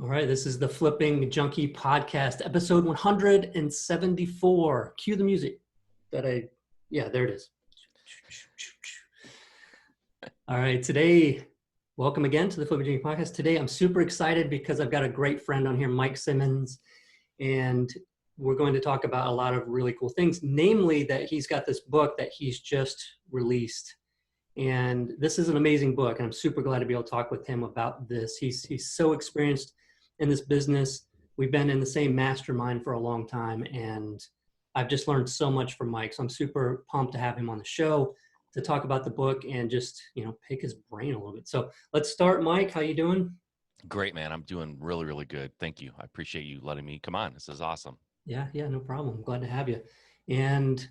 All right, this is the Flipping Junkie podcast, episode 174. Cue the music there it is. All right, today, welcome again to the Flipping Junkie podcast. Today, I'm super excited because I've got a great friend on here, Mike Simmons, and we're going to talk about a lot of really cool things, namely that he's got this book that he's just released. And this is an amazing book, and I'm super glad to be able to talk with him about this. He's so experienced in this business. We've been in the same mastermind for a long time, and I've just learned so much from Mike. So I'm super pumped to have him on the show to talk about the book and just, pick his brain a little bit. So let's start. Mike, how you doing? Great, man. I'm doing really, really good. Thank you. I appreciate you letting me come on. This is awesome. Yeah, no problem. I'm glad to have you. And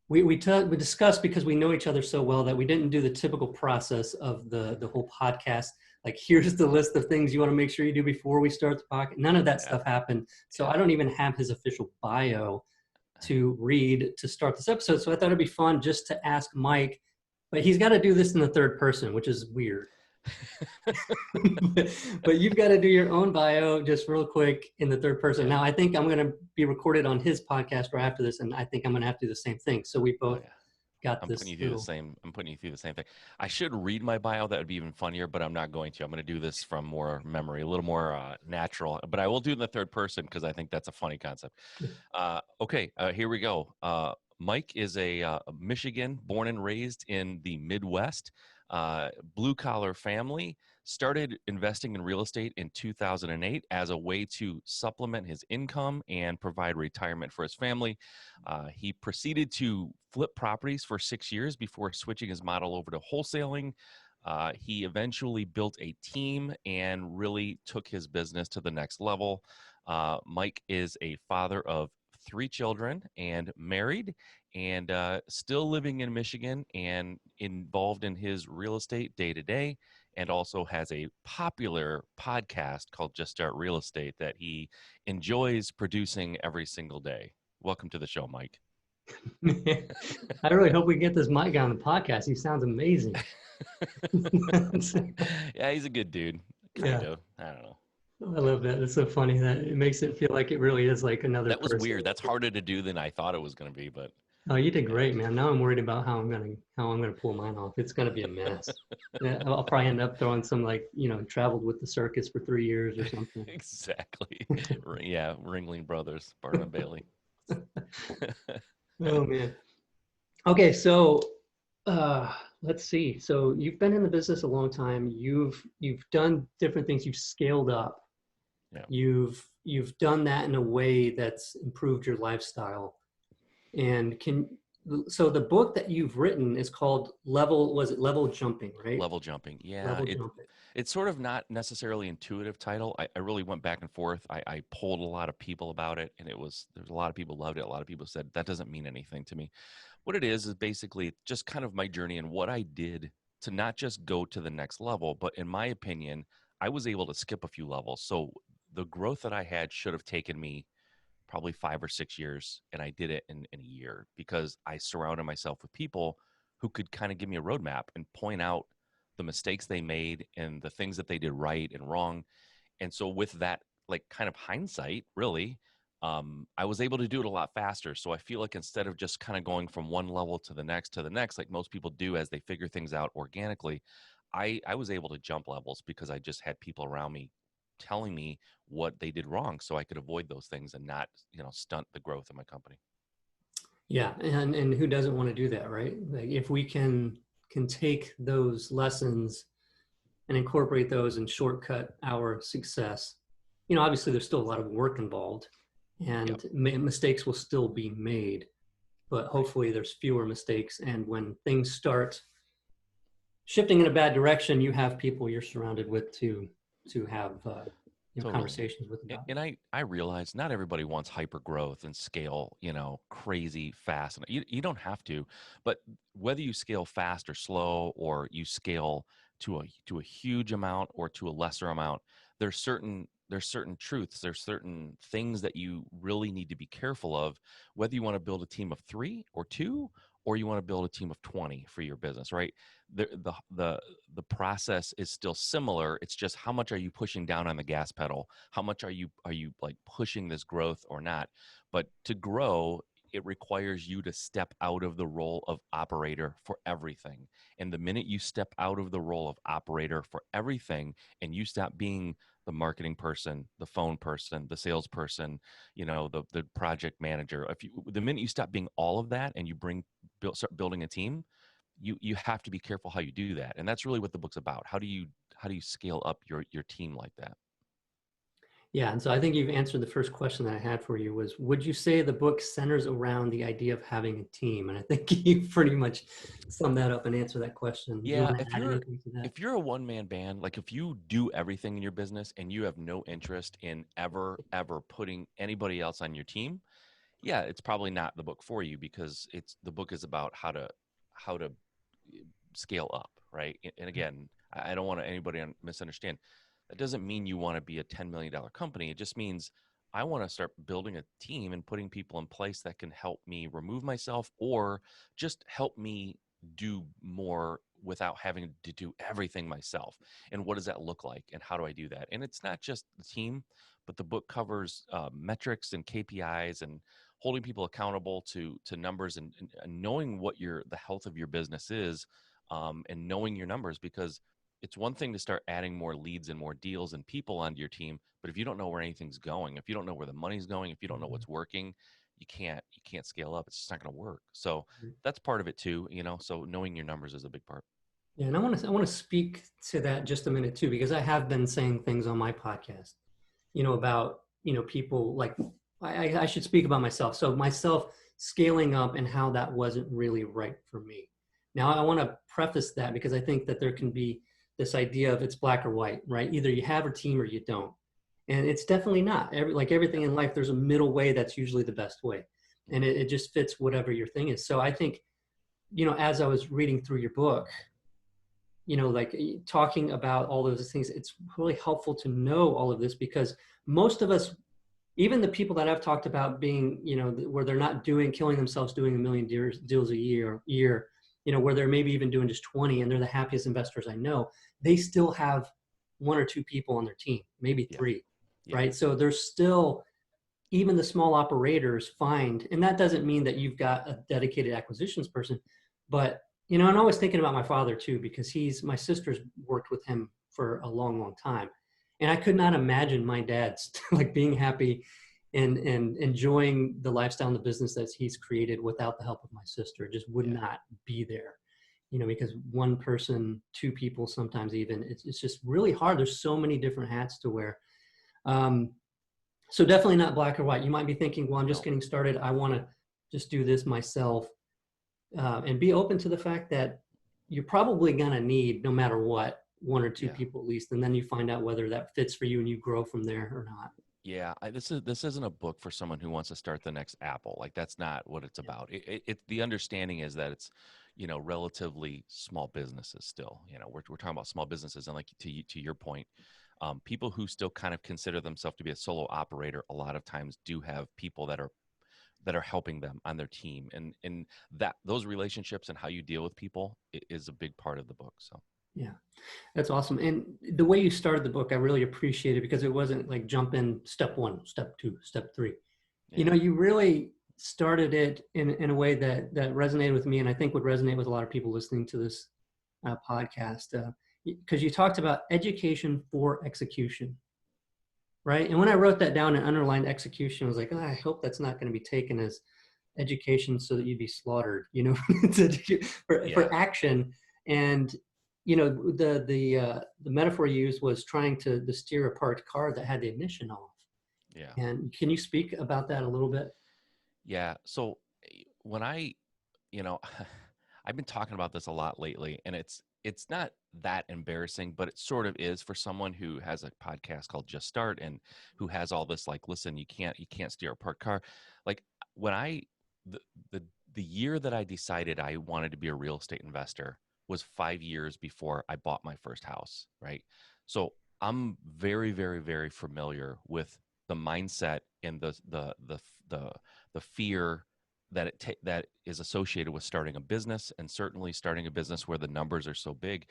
we discussed, because we know each other so well, that we didn't do the typical process of the whole podcast. Like, here's the list of things you want to make sure you do before we start the podcast. None of that stuff happened. So I don't even have his official bio to read to start this episode. So I thought it'd be fun just to ask Mike, but he's got to do this in the third person, which is weird. But you've got to do your own bio just real quick in the third person. Now, I think I'm going to be recorded on his podcast right after this, and I think I'm going to have to do the same thing. So we both got this. I'm putting you through the same thing. I should read my bio. That would be even funnier, but I'm not going to. I'm going to do this from more memory, a little more natural. But I will do it in the third person because I think that's a funny concept. Here we go. Mike is a Michigan, born and raised in the Midwest. Blue-collar family, started investing in real estate in 2008 as a way to supplement his income and provide retirement for his family. He proceeded to flip properties for 6 years before switching his model over to wholesaling. He eventually built a team and really took his business to the next level. Mike is a father of 3 children and married, and still living in Michigan and involved in his real estate day to day, and also has a popular podcast called Just Start Real Estate that he enjoys producing every single day. Welcome to the show, Mike. I really hope we get this Mike on the podcast. He sounds amazing. Yeah, he's a good dude. Kind of. I don't know. I love that. It's so funny that it makes it feel like it really is like another That was person. Weird. That's harder to do than I thought it was going to be, but. Oh, you did great, man. Now I'm worried about how I'm gonna pull mine off. It's gonna be a mess. I'll probably end up throwing some, traveled with the circus for 3 years or something. Exactly. Yeah, Ringling Brothers, Barnum and Bailey. Oh man. Okay, so let's see. So you've been in the business a long time. You've done different things. You've scaled up. Yeah. You've done that in a way that's improved your lifestyle. And so the book that you've written is called Level Jumping, right? Level Jumping. Yeah. It's sort of not necessarily intuitive title. I really went back and forth. I polled a lot of people about it, and there's a lot of people loved it. A lot of people said that doesn't mean anything to me. What it is basically just kind of my journey and what I did to not just go to the next level, but in my opinion, I was able to skip a few levels. So the growth that I had should have taken me probably 5 or 6 years, and I did it in a year because I surrounded myself with people who could kind of give me a roadmap and point out the mistakes they made and the things that they did right and wrong. And so with that, like, kind of hindsight, really, I was able to do it a lot faster. So I feel like instead of just kind of going from one level to the next, like most people do as they figure things out organically, I was able to jump levels because I just had people around me telling me what they did wrong so I could avoid those things and not, stunt the growth of my company. Yeah. And who doesn't want to do that, right? Like, if we can take those lessons and incorporate those and shortcut our success, obviously there's still a lot of work involved, and mistakes will still be made, but hopefully there's fewer mistakes. And when things start shifting in a bad direction, you have people you're surrounded with to have conversations with about. And I realize not everybody wants hyper growth and scale, crazy fast. And you don't have to, but whether you scale fast or slow, or you scale to a huge amount or to a lesser amount, there's certain truths, there's certain things that you really need to be careful of, whether you want to build a team of 3 or 2 or you want to build a team of 20 for your business, right? The process is still similar. It's just how much are you pushing down on the gas pedal? How much are you like pushing this growth or not? But to grow, it requires you to step out of the role of operator for everything. And the minute you step out of the role of operator for everything and you stop being the marketing person, the phone person, the salesperson, the project manager, the minute you stop being all of that and you start building a team, you have to be careful how you do that. And that's really what the book's about. How do you scale up your team like that? Yeah, and so I think you've answered the first question that I had for you was, would you say the book centers around the idea of having a team? And I think you pretty much summed that up and answered that question. Do you Yeah, want to add anything to that? if you're a one-man band, like if you do everything in your business and you have no interest in ever putting anybody else on your team, yeah, it's probably not the book for you, because the book is about how to scale up, right? And again, I don't want anybody to misunderstand. That doesn't mean you want to be a $10 million company. It just means I want to start building a team and putting people in place that can help me remove myself or just help me do more without having to do everything myself. And what does that look like? And how do I do that? And it's not just the team, but the book covers metrics and KPIs and holding people accountable to numbers, and knowing what the health of your business is, and knowing your numbers, because it's one thing to start adding more leads and more deals and people onto your team, but if you don't know where anything's going, if you don't know where the money's going, if you don't know what's working, you can't scale up. It's just not going to work. So that's part of it too, so knowing your numbers is a big part. Yeah, and I want to speak to that just a minute too, because I have been saying things on my podcast, about, people like, I should speak about myself. So myself scaling up and how that wasn't really right for me. Now, I want to preface that because I think that there can be this idea of it's black or white, right? Either you have a team or you don't. And it's definitely not. Like Yeah. everything in life, there's a middle way that's usually the best way. And it just fits whatever your thing is. So I think, as I was reading through your book, like talking about all those things, it's really helpful to know all of this because most of us, even the people that I've talked about being, where they're not killing themselves doing a million deals a year, where they're maybe even doing just 20 and they're the happiest investors I know, they still have one or two people on their team, maybe Yeah. three, Yeah. right? So there's still, even the small operators find, and that doesn't mean that you've got a dedicated acquisitions person, but and I was thinking about my father too, because my sister's worked with him for a long, long time. And I could not imagine my dad's like being happy and enjoying the lifestyle and the business that he's created without the help of my sister. It just would Yeah. not be there, because one person, two people, sometimes even, it's just really hard. There's so many different hats to wear. Um, so definitely not black or white. You might be thinking, well, I'm just No. getting started. I want to just do this myself, and be open to the fact that you're probably going to need, no matter what, one or two Yeah. people at least, and then you find out whether that fits for you and you grow from there or not. Yeah, this isn't a book for someone who wants to start the next Apple. Like that's not what it's Yeah. about. The understanding is that it's, relatively small businesses still. We're talking about small businesses, and like to your point, people who still kind of consider themselves to be a solo operator a lot of times do have people that are helping them on their team, and that those relationships and how you deal with people is a big part of the book. So Yeah, that's awesome. And the way you started the book, I really appreciate it because it wasn't like jump in step one, step two, step three. yeah, You really started it in a way that resonated with me, and I think would resonate with a lot of people listening to this podcast. Because you talked about education for execution, right? And when I wrote that down and underlined execution, I was like, oh, I hope that's not going to be taken as education so that you'd be slaughtered, yeah, for action. And the metaphor you used was trying to steer a parked car that had the ignition off. yeah. And can you speak about that a little bit? Yeah. So when you know, I've been talking about this a lot lately, and it's not that embarrassing, but it sort of is for someone who has a podcast called Just Start and who has all this like, listen, you can't steer a parked car. Like when the the the year that I decided I wanted to be a real estate investor was 5 years before I bought my first house, right? So I'm very, very, very familiar with the mindset and the fear that is associated with starting a business, and certainly starting a business where the numbers are so big.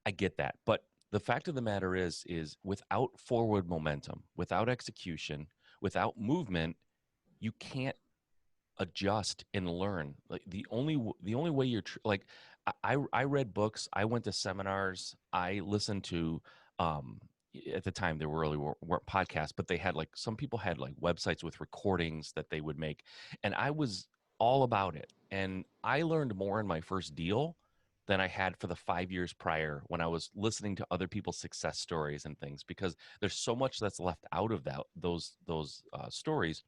I get that. But the fact of the matter is without forward momentum, without execution, without movement, you can't adjust and learn. Like the only way like I read books, I went to seminars, I listened to um at the time there really weren't podcasts, but they had like some people had like websites with recordings that they would make, and I was all about it. And I learned more in my first deal than I had for the 5 years prior when I was listening to other people's success stories and things, because there's so much that's left out of those stories.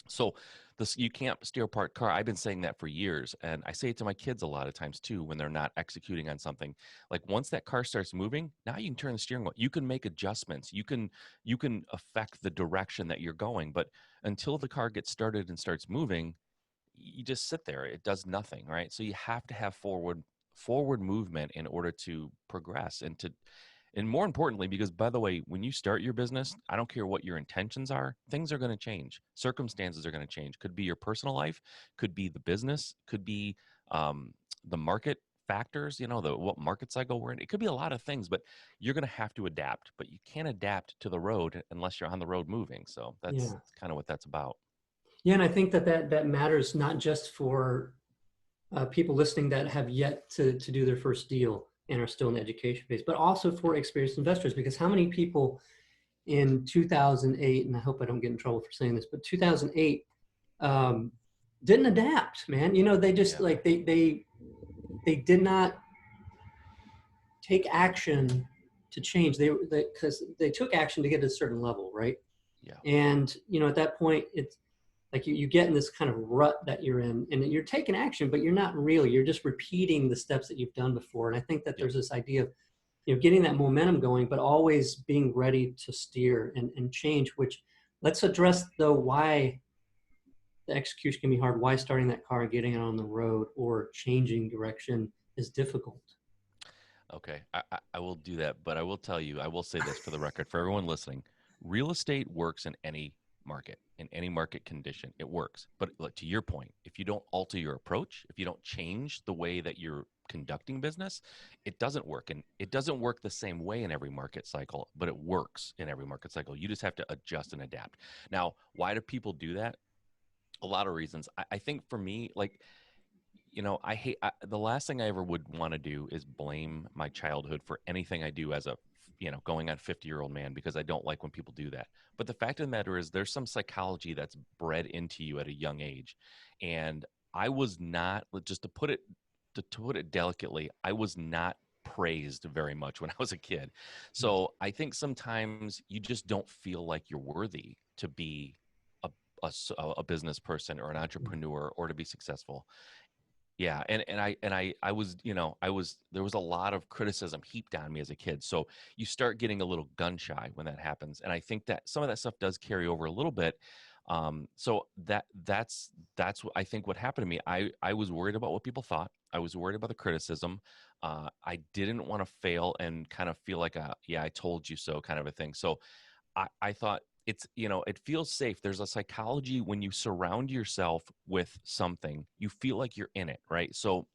So this, you can't steer apart car. I've been saying that for years, and I say it to my kids a lot of times too when they're not executing on something. Like once that car starts moving, now you can turn the steering wheel. You can make adjustments. You can affect the direction that you're going. But until the car gets started and starts moving, you just sit there. It does nothing, right? So you have to have forward movement in order to progress and more importantly, because by the way, when you start your business, I don't care what your intentions are, things are going to change. Circumstances are going to change. Could be your personal life, could be the business, could be the market factors, the what market cycle we're in. It could be a lot of things, but you're going to have to adapt. But you can't adapt to the road unless you're on the road moving. So that's Yeah. kind of what that's about. Yeah, and I think that matters not just for people listening that have yet to do their first deal and are still in the education phase, but also for experienced investors. Because how many people in 2008, and I hope I don't get in trouble for saying this, but 2008 um, didn't adapt, man. They just Yeah. like they did not take action to change. They because they took action to get to a certain level, right? Yeah. And at that point, it's like you get in this kind of rut that you're in, and you're taking action, but you're not really. You're just repeating the steps that you've done before. And I think that Yep. there's this idea of getting that momentum going, but always being ready to steer and change. Which let's address though why the execution can be hard. Why starting that car and getting it on the road or changing direction is difficult. Okay, I will do that, but I will tell you, I will say this for the record, for everyone listening: real estate works in any market condition. It works. But like, to your point, if you don't alter your approach, if you don't change the way that you're conducting business, it doesn't work. And it doesn't work the same way in every market cycle, but it works in every market cycle. You just have to adjust and adapt. Now, why do people do that? A lot of reasons. I think for me, like, the last thing I ever would want to do is blame my childhood for anything I do as a, going on 50-year-old man, because I don't like when people do that. But the fact of the matter is there's some psychology that's bred into you at a young age. And I was not, just to put it delicately, I was not praised very much when I was a kid. So I think sometimes you just don't feel like you're worthy to be a business person or an entrepreneur or to be successful. Yeah, and I was, there was a lot of criticism heaped on me as a kid. So you start getting a little gun shy when that happens. And I think that some of that stuff does carry over a little bit. So that's what I think what happened to me. I was worried about what people thought. I was worried about the criticism. I didn't want to fail and kind of feel like a, yeah, I told you so kind of a thing. So I thought it feels safe. There's a psychology when you surround yourself with something, you feel like you're in it, right? So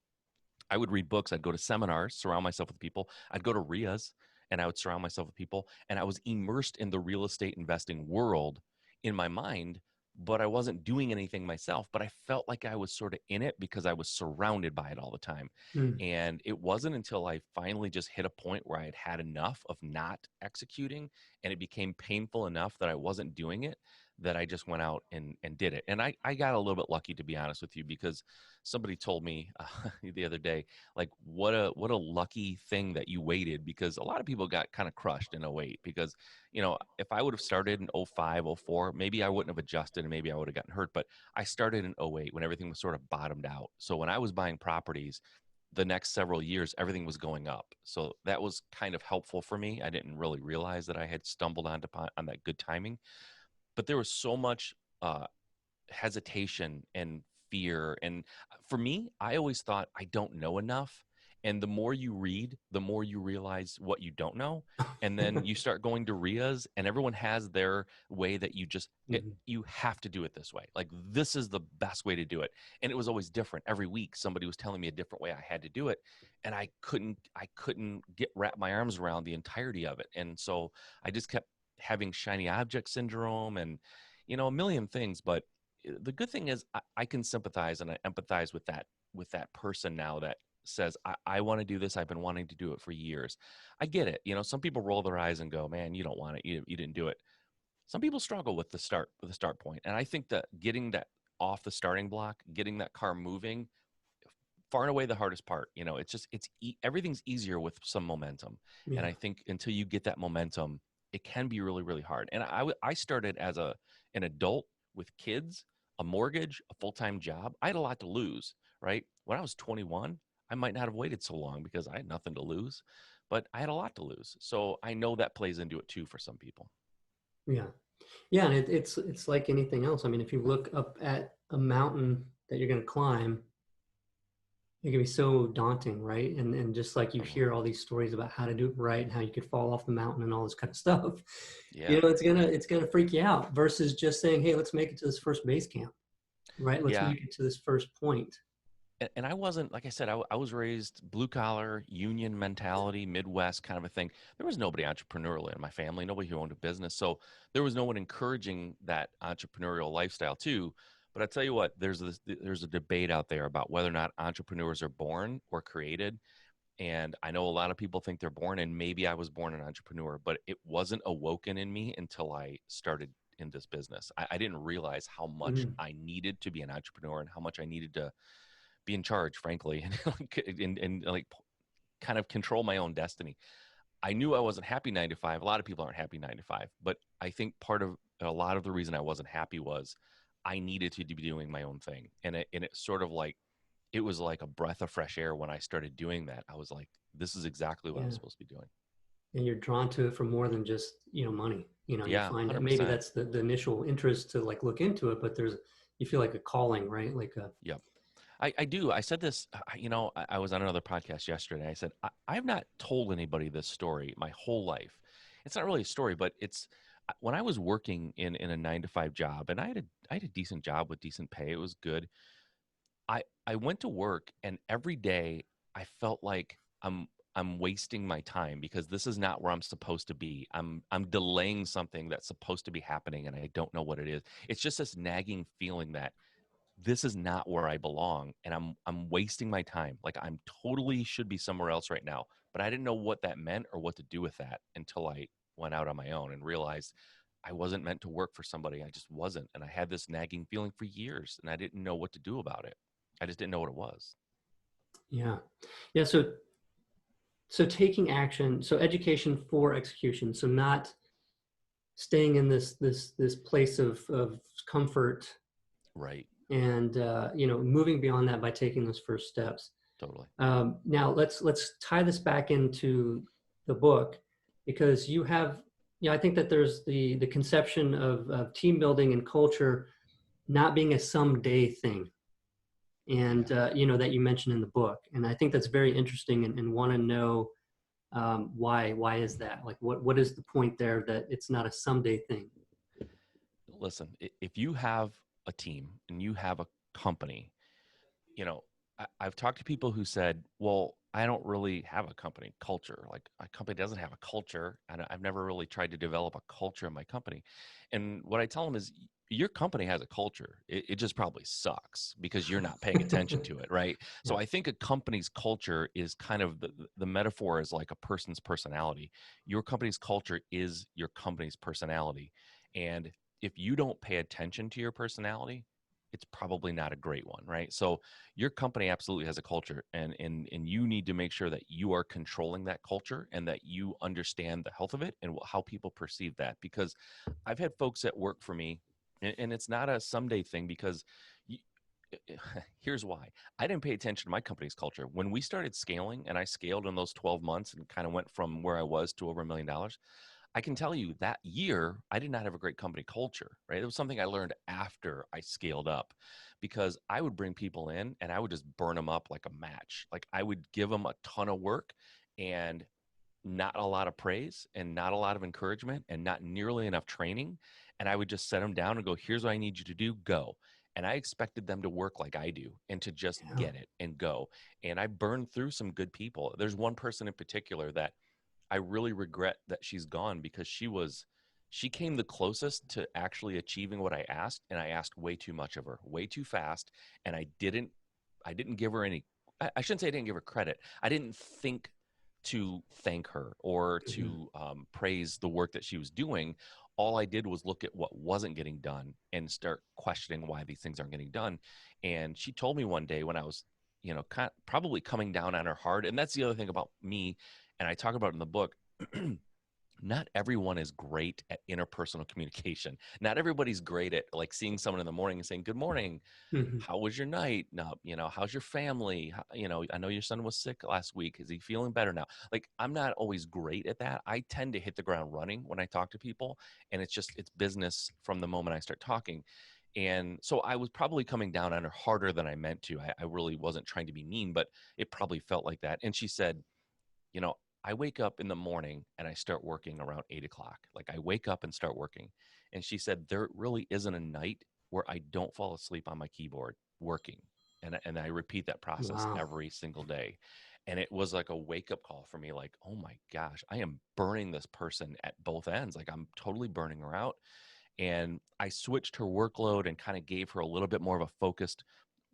I would read books, I'd go to seminars, surround myself with people, I'd go to REIAs, and I would surround myself with people, and I was immersed in the real estate investing world in my mind, but I wasn't doing anything myself, but I felt like I was sort of in it because I was surrounded by it all the time. Mm. And it wasn't until I finally just hit a point where I had had enough of not executing, and it became painful enough that I wasn't doing it, that I just went out and did it. And I got a little bit lucky, to be honest with you, because somebody told me the other day, like, what a lucky thing that you waited, because a lot of people got kind of crushed in '08, because if I would have started in '05, '04, maybe I wouldn't have adjusted and maybe I would have gotten hurt. But I started in '08 when everything was sort of bottomed out. So when I was buying properties the next several years, everything was going up. So that was kind of helpful for me. I didn't really realize that I had stumbled on that good timing, but there was so much uh, hesitation and fear. And for me, I always thought I don't know enough. And the more you read, the more you realize what you don't know. And then you start going to RIAs, and everyone has their way that Mhm. you have to do it this way. Like, this is the best way to do it. And it was always different. Every week, somebody was telling me a different way I had to do it. And I couldn't wrap my arms around the entirety of it. And so I just kept having shiny object syndrome and, a million things. But the good thing is I can sympathize and I empathize with that person now that says, I want to do this. I've been wanting to do it for years. I get it. Some people roll their eyes and go, man, you don't want it. You didn't do it. Some people struggle with the start point. And I think that getting that off the starting block, getting that car moving, far and away the hardest part. Everything's easier with some momentum. And Yeah. I think until you get that momentum, it can be really, really hard. And I started as an adult with kids, a mortgage, a full-time job. I had a lot to lose, right? When I was 21, I might not have waited so long because I had nothing to lose, but I had a lot to lose. So I know that plays into it too for some people. Yeah. Yeah. And it's like anything else. I mean, if you look up at a mountain that you're going to climb, it can be so daunting, right? And just like you Totally. hear all these stories about how to do it right and how you could fall off the mountain and all this kind of stuff, Yeah. it's gonna freak you out versus just saying, hey, let's make it to this first base camp, right? Let's Yeah. make it to this first point. And I wasn't, like I said, I was raised blue collar, union mentality, Midwest kind of a thing. There was nobody entrepreneurial in my family, nobody who owned a business. So there was no one encouraging that entrepreneurial lifestyle too. But I tell you what, there's a debate out there about whether or not entrepreneurs are born or created. And I know a lot of people think they're born, and maybe I was born an entrepreneur, but it wasn't awoken in me until I started in this business. I didn't realize how much Mhm. I needed to be an entrepreneur and how much I needed to be in charge, frankly, and like kind of control my own destiny. I knew I wasn't happy 9 to 5. A lot of people aren't happy 9 to 5, but I think part of a lot of the reason I wasn't happy was I needed to be doing my own thing. And it sort of like, it was like a breath of fresh air when I started doing that. I was like, this is exactly what I'm Yeah. supposed to be doing. And you're drawn to it for more than just, money. You Yeah, find that maybe 100%. that's the initial interest to like look into it, but you feel like a calling, right? Like a, Yep. I do. I said this, I was on another podcast yesterday. I said, I've not told anybody this story my whole life. It's not really a story, but when I was working in a 9 to 5 job, and I had a decent job with decent pay. It was good. I went to work, and every day I felt like I'm wasting my time because this is not where I'm supposed to be. I'm delaying something that's supposed to be happening, and I don't know what it is. It's just this nagging feeling that this is not where I belong, and I'm wasting my time. Like, I'm totally should be somewhere else right now, but I didn't know what that meant or what to do with that until I went out on my own and realized I wasn't meant to work for somebody. I just wasn't, and I had this nagging feeling for years, and I didn't know what to do about it. I just didn't know what it was. yeah. Yeah. So taking action, so education for execution. So not staying in this place of comfort Right. and moving beyond that by taking those first steps. Totally. Now let's tie this back into the book because you have, I think that there's the conception of team building and culture not being a someday thing, and Yeah. that you mentioned in the book, and I think that's very interesting, and want to know why is that, like what is the point there that it's not a someday thing. Listen, if you have a team and you have a company, you know, I've talked to people who said, well, I don't really have a company culture. Like, my company doesn't have a culture, and I've never really tried to develop a culture in my company. And what I tell them is, your company has a culture. It just probably sucks because you're not paying attention to it, right? Yeah. So I think a company's culture is kind of the metaphor is like a person's personality. Your company's culture is your company's personality. And if you don't pay attention to your personality, it's probably not a great one, right? So your company absolutely has a culture, and you need to make sure that you are controlling that culture and that you understand the health of it and how people perceive that. Because I've had folks that work for me, and it's not a someday thing because you, here's why. I didn't pay attention to my company's culture when we started scaling, and I scaled in those 12 months and kind of went from where I was to over $1 million. I can tell you that year, I did not have a great company culture, right? It was something I learned after I scaled up because I would bring people in and I would just burn them up like a match. Like I would give them a ton of work and not a lot of praise and not a lot of encouragement and not nearly enough training. And I would just set them down and go, here's what I need you to do, go. And I expected them to work like I do and to just Yeah. get it and go. And I burned through some good people. There's one person in particular that I really regret that she's gone because she came the closest to actually achieving what I asked, and I asked way too much of her, way too fast, and I didn't give her any. I shouldn't say I didn't give her credit. I didn't think to thank her or Mhm. to praise the work that she was doing. All I did was look at what wasn't getting done and start questioning why these things aren't getting done. And she told me one day when I was, probably coming down on her hard. And that's the other thing about me, and I talk about it in the book. Not everyone is great at interpersonal communication. Not everybody's great at like seeing someone in the morning and saying, "Good morning. Mhm. How was your night? No, how's your family? I know your son was sick last week. Is he feeling better now?" Like, I'm not always great at that. I tend to hit the ground running when I talk to people, and it's business from the moment I start talking. And so I was probably coming down on her harder than I meant to. I really wasn't trying to be mean, but it probably felt like that. And she said, you know, I wake up in the morning and I start working around 8 o'clock. Like I wake up and start working. And she said, there really isn't a night where I don't fall asleep on my keyboard working. And I repeat that process Wow. every single day. And it was like a wake up call for me, like, oh my gosh, I am burning this person at both ends. Like I'm totally burning her out. And I switched her workload and kind of gave her a little bit more of a focused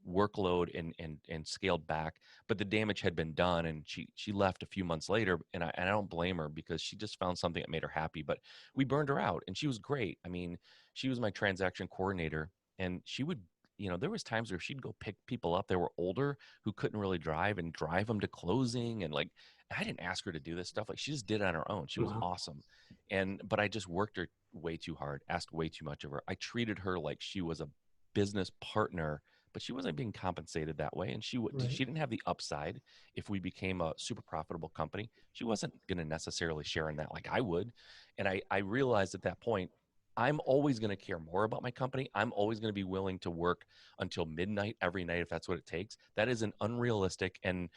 workload and scaled back, but the damage had been done, and she left a few months later, and I don't blame her because she just found something that made her happy. But we burned her out, and she was great. I mean, she was my transaction coordinator, and she would, there was times where she'd go pick people up that were older who couldn't really drive and drive them to closing, and like I didn't ask her to do this stuff. Like she just did it on her own. She was Wow. awesome. But I just worked her way too hard, asked way too much of her. I treated her like she was a business partner, but she wasn't being compensated that way, and Right. she didn't have the upside. If we became a super profitable company, she wasn't going to necessarily share in that like I would. And I realized at that point, I'm always going to care more about my company. I'm always going to be willing to work until midnight every night if that's what it takes. That is an unrealistic and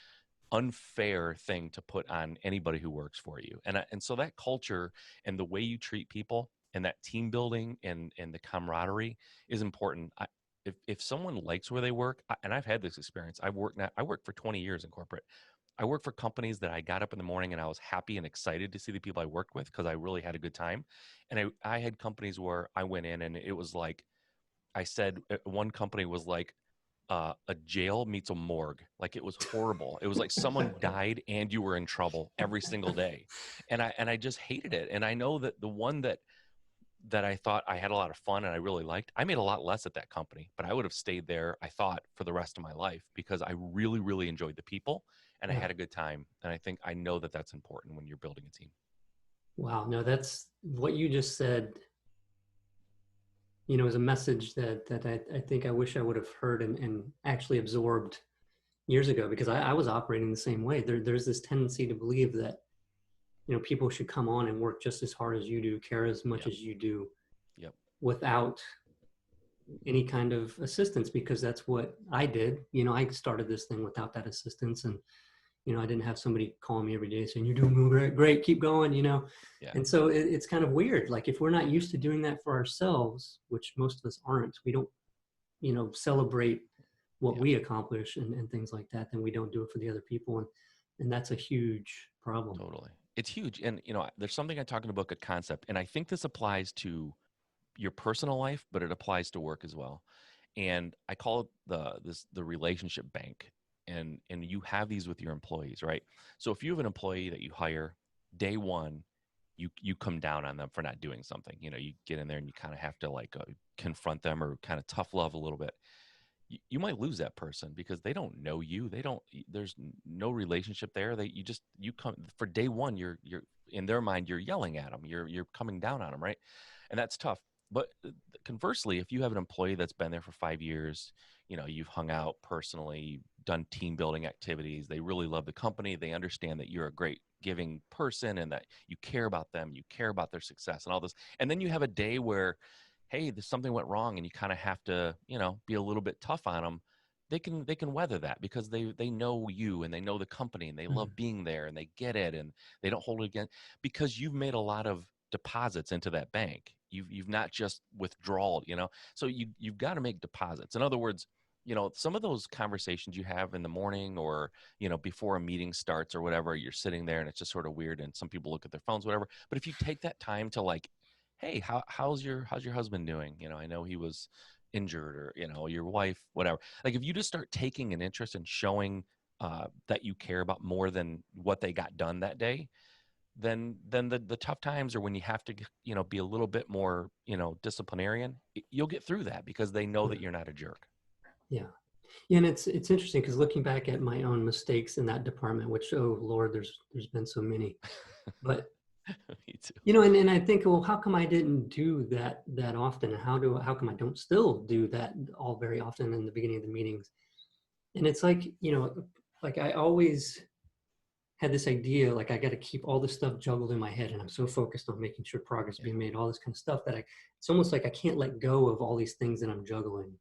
unfair thing to put on anybody who works for you. And so that culture and the way you treat people and that team building and the camaraderie is important. If someone likes where they work, and I've had this experience, I worked for 20 years in corporate. I worked for companies that I got up in the morning and I was happy and excited to see the people I worked with because I really had a good time. And I had companies where I went in and it was like, I said, one company was like, a jail meets a morgue. Like it was horrible. It was like someone died and you were in trouble every single day. And I just hated it. And I know that the one that I thought I had a lot of fun and I really liked, I made a lot less at that company, but I would have stayed there, I thought, for the rest of my life because I really, really enjoyed the people and I Yeah. had a good time. And I know that that's important when you're building a team. Wow. No, that's what you just said, is a message that I think I wish I would have heard and actually absorbed years ago because I was operating the same way. There's this tendency to believe that, people should come on and work just as hard as you do, care as much Yep. as you do Yep. without any kind of assistance because that's what I did. I started this thing without that assistance and I didn't have somebody calling me every day saying you're doing great, great, keep going. Yeah. And so it's kind of weird. Like if we're not used to doing that for ourselves, which most of us aren't, we don't, celebrate what Yeah. we accomplish and things like that, then we don't do it for the other people. And that's a huge problem. Totally. It's huge. And, there's something I talk in the book, a concept, and I think this applies to your personal life, but it applies to work as well. And I call it the relationship bank. And you have these with your employees, right? So if you have an employee that you hire day one, you come down on them for not doing something. You get in there and you kind of have to like confront them or kind of tough love a little bit. You might lose that person because they don't know you. There's no relationship there. You come for day one. You're in their mind. You're yelling at them. You're coming down on them, right? And that's tough. But conversely, if you have an employee that's been there for 5 years, you've hung out personally, you've done team building activities, they really love the company, they understand that you're a great giving person and that you care about them, you care about their success and all this. And then you have a day where, hey, there's something went wrong and you kind of have to, be a little bit tough on them. They can weather that because they know you and they know the company and they Mhm. love being there and they get it and they don't hold it again because you've made a lot of deposits into that bank. You've not just withdrawal, so you've got to make deposits. In other words, some of those conversations you have in the morning or before a meeting starts or whatever, you're sitting there and it's just sort of weird and some people look at their phones, whatever. But if you take that time to like, hey, how's your husband doing? I know he was injured, or your wife, whatever. Like if you just start taking an interest and showing that you care about more than what they got done that day, then the tough times, or when you have to be a little bit more disciplinarian, you'll get through that because they know that Yeah. you're not a jerk. Yeah. Yeah, and it's interesting because looking back at my own mistakes in that department, which, oh Lord, there's been so many. But Me too. and I think, well, how come I didn't do that often? And how come I don't still do that all very often in the beginning of the meetings? And it's like, like I always had this idea, like I got to keep all this stuff juggled in my head, and I'm so focused on making sure progress is Yeah, being made, all this kind of stuff it's almost like I can't let go of all these things that I'm juggling.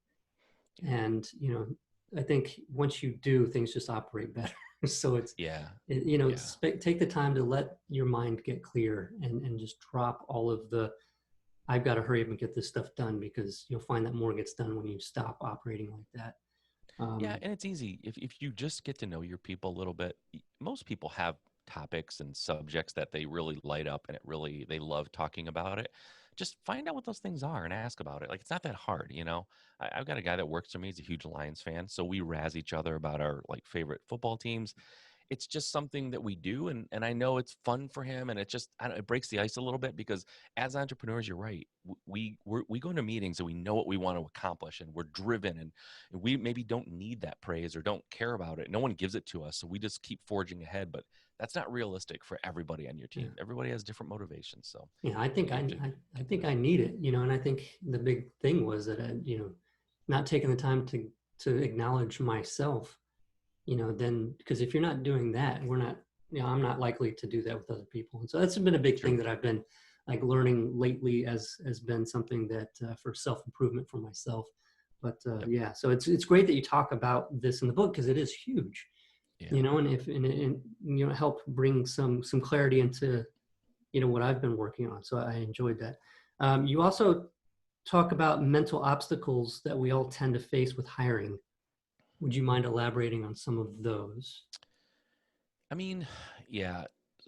yeah, And I think once you do, things just operate better. So yeah, yeah. take the time to let your mind get clear, and just drop all of the I've got to hurry up and get this stuff done, because you'll find that more gets done when you stop operating like that. Yeah, um, and it's easy if you just get to know your people a little bit. Most people have topics and subjects that they really light up and they love talking about it. Just find out what those things are and ask about it. Like it's not that hard. I've got a guy that works for me. He's a huge Lions fan, so we razz each other about our like favorite football teams. It's just something that we do, and I know it's fun for him, and it just I don't, it breaks the ice a little bit because as entrepreneurs, you're right, we go into meetings and we know what we want to accomplish and we're driven, and we maybe don't need that praise or don't care about it. No one gives it to us, so we just keep forging ahead. But that's not realistic for everybody on your yeah. team. Everybody has different motivations, so Yeah, I you think have to I get to think know. I need it, and I think the big thing was that not taking the time to acknowledge myself, then, because if you're not doing that, we're not, I'm not likely to do that with other people. And so that's been a big True. thing that I've been like learning lately, as has been something that for self-improvement for myself. But Yep. yeah, so it's great that you talk about this in the book, because it is huge, Yeah. and if and help bring some clarity into what I've been working on. So I enjoyed that. You also talk about mental obstacles that we all tend to face with hiring. Would you mind elaborating on some of those? I mean, yeah.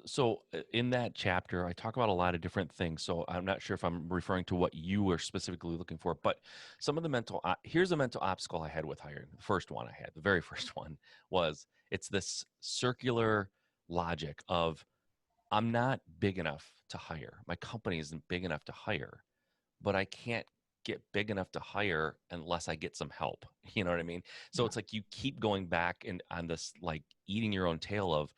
So in that chapter, I talk about a lot of different things. So I'm not sure if I'm referring to what you were specifically looking for, but some of the here's a mental obstacle I had with hiring. The first one I had, the very first one was it's this circular logic of I'm not big enough to hire. My company isn't big enough to hire, but I can't get big enough to hire unless I get some help. You know what I mean? So Yeah. it's like you keep going back and on this like eating your own tail of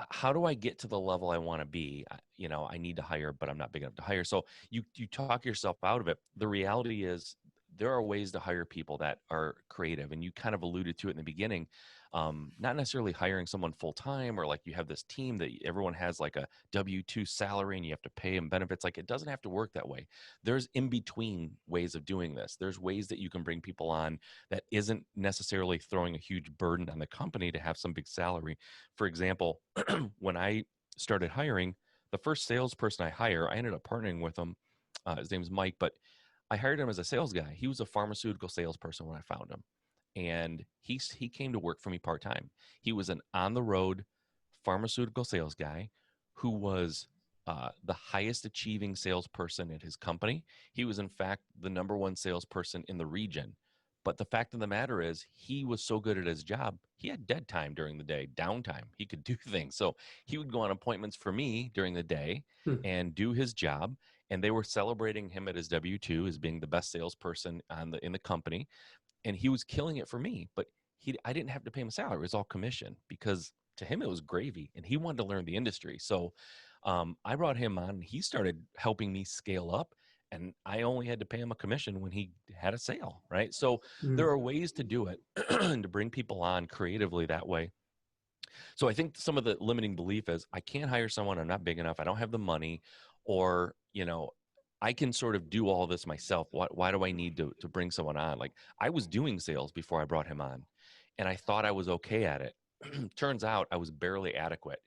how do I get to the level I want to be? I need to hire, but I'm not big enough to hire. So you talk yourself out of it. The reality is there are ways to hire people that are creative, and you kind of alluded to it in the beginning. Not necessarily hiring someone full time, or like you have this team that everyone has like a W-2 salary and you have to pay them benefits. Like it doesn't have to work that way. There's in between ways of doing this. There's ways that you can bring people on that isn't necessarily throwing a huge burden on the company to have some big salary. For example, when I started hiring, the first salesperson I hire, I ended up partnering with him. His name's Mike, but I hired him as a sales guy. He was a pharmaceutical salesperson when I found him, and he came to work for me part time. He was an on the road pharmaceutical sales guy who was the highest achieving salesperson at his company. He was, in fact, the number one salesperson in the region. But the fact of the matter is, he was so good at his job, he had dead time during the day, downtime. He could do things. So he would go on appointments for me during the day Hmm. and do his job. And they were celebrating him at his W-2 as being the best salesperson in the company, and he was killing it for me. But I didn't have to pay him a salary; it was all commission because to him it was gravy, and he wanted to learn the industry. So I brought him on, and he started helping me scale up. And I only had to pay him a commission when he had a sale, right? So Hmm. there are ways to do it and to bring people on creatively that way. So I think some of the limiting belief is I can't hire someone. I'm not big enough. I don't have the money, or, I can sort of do all this myself. Why do I need to bring someone on? Like, I was doing sales before I brought him on, and I thought I was okay at it. Turns out I was barely adequate.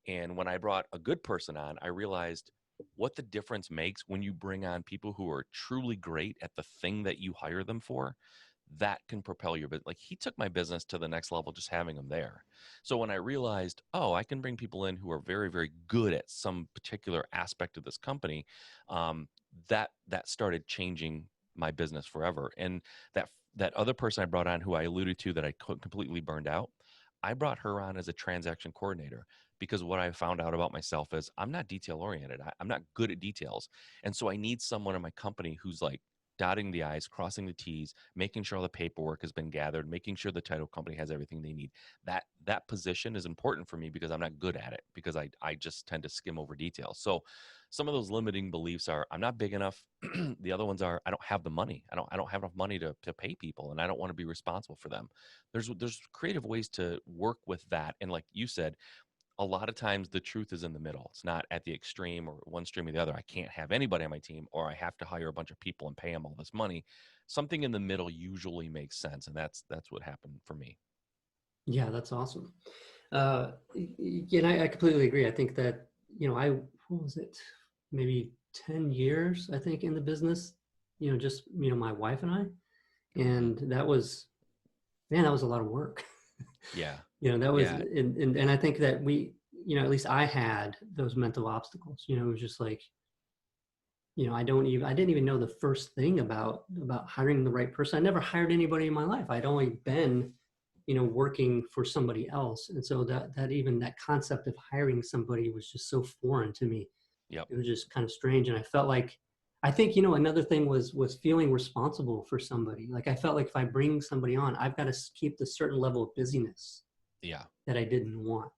And when I brought a good person on, I realized what the difference makes when you bring on people who are truly great at the thing that you hire them for. That can propel your business. Like, he took my business to the next level just having him there. So when I realized, oh, I can bring people in who are very, very good at some particular aspect of this company, that started changing my business forever. And that other person I brought on, who I alluded to, that I completely burned out, I brought her on as a transaction coordinator, because what I found out about myself is I'm not detail oriented. I'm not good at details. And so I need someone in my company who's like dotting the I's, crossing the T's, making sure all the paperwork has been gathered, making sure the title company has everything they need. That position is important for me because I'm not good at it, because I just tend to skim over details. So some of those limiting beliefs are I'm not big enough. The other ones are I don't have the money. I don't have enough money to pay people, and I don't want to be responsible for them. There's creative ways to work with that. And like you said, a lot of times the truth is in the middle. It's not at the extreme or one extreme or the other. I can't have anybody on my team, or I have to hire a bunch of people and pay them all this money. Something in the middle usually makes sense, and that's what happened for me. Yeah, that's awesome. Yeah, and I completely agree. I think that, what was it? Maybe 10 years, I think, in the business, just, my wife and I. Hmm. And that was, man, that was a lot of work. Yeah, That was, yeah, and I think that we, at least I had those mental obstacles. It was just like, I didn't even know the first thing about hiring the right person. I never hired anybody in my life. I'd only been, working for somebody else. And so that concept of hiring somebody was just so foreign to me. yep, It was just kind of strange. And I felt like, I think, another thing was feeling responsible for somebody. Like, I felt like if I bring somebody on, I've got to keep the certain level of busyness yeah. that I didn't want.